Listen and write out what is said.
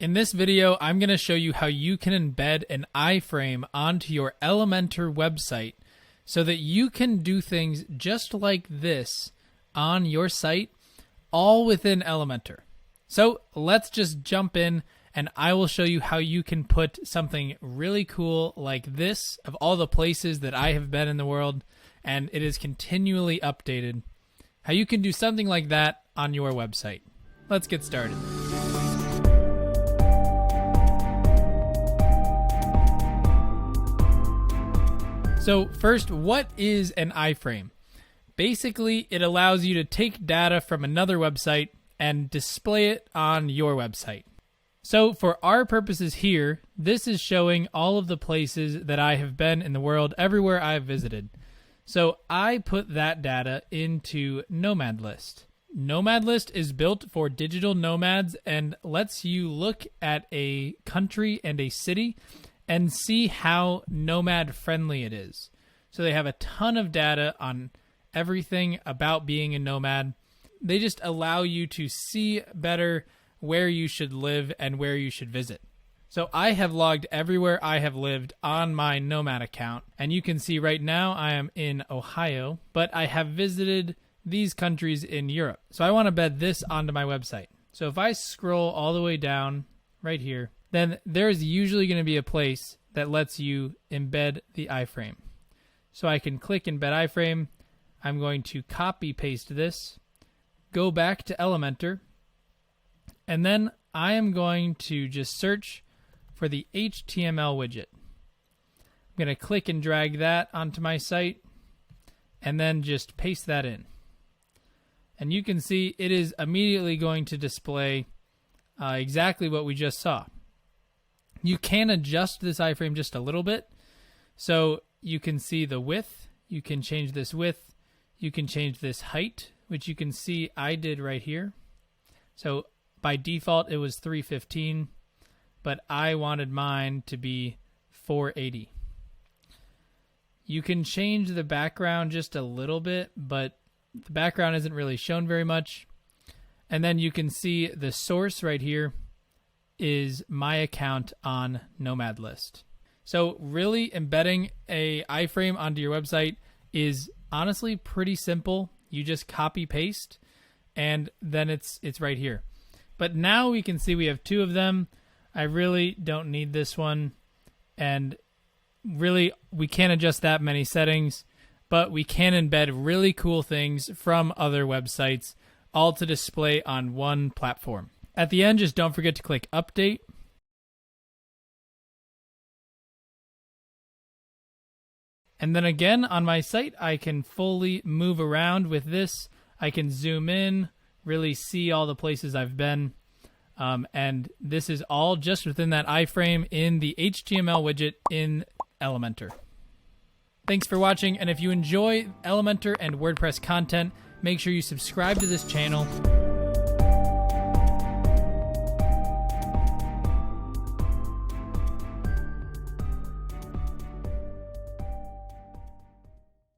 In this video, I'm going to show you how you can embed an iFrame onto your Elementor website so that you can do things just like this on your site, all within Elementor. So let's just jump in and I will show you how you can put something really cool like this of all the places that I have been in the world, and it is continually updated. How you can do something like that on your website. Let's get started. So first, what is an iFrame? Basically, it allows you to take data from another website and display it on your website. So for our purposes here, this is showing all of the places that I have been in the world, everywhere I've visited. So I put that data into Nomad List. Nomad List is built for digital nomads and lets you look at a country and a city and see how nomad friendly it is. So they have a ton of data on everything about being a nomad. They just allow you to see better where you should live and where you should visit. So I have logged everywhere I have lived on my Nomad account, and you can see right now I am in Ohio, but I have visited these countries in Europe. So I want to embed this onto my website. So if I scroll all the way down right here, then there's usually going to be a place that lets you embed the iFrame. So I can click Embed iFrame. I'm going to copy paste this, go back to Elementor, and then I am going to just search for the HTML widget. I'm going to click and drag that onto my site and then just paste that in. And you can see it is immediately going to display exactly what we just saw. You can adjust this iFrame just a little bit. So you can see the width, you can change this width, you can change this height, which you can see I did right here. So by default it was 315, but I wanted mine to be 480. You can change the background just a little bit, but the background isn't really shown very much. And then you can see the source right here is my account on Nomad List. So really embedding a iFrame onto your website is honestly pretty simple. You just copy paste and then it's right here. But now we can see we have two of them. I really don't need this one, and really we can't adjust that many settings, but we can embed really cool things from other websites, all to display on one platform. At the end, just don't forget to click Update. And then again, on my site, I can fully move around with this. I can zoom in, really see all the places I've been. And this is all just within that iFrame in the HTML widget in Elementor. Thanks for watching, and if you enjoy Elementor and WordPress content, make sure you subscribe to this channel.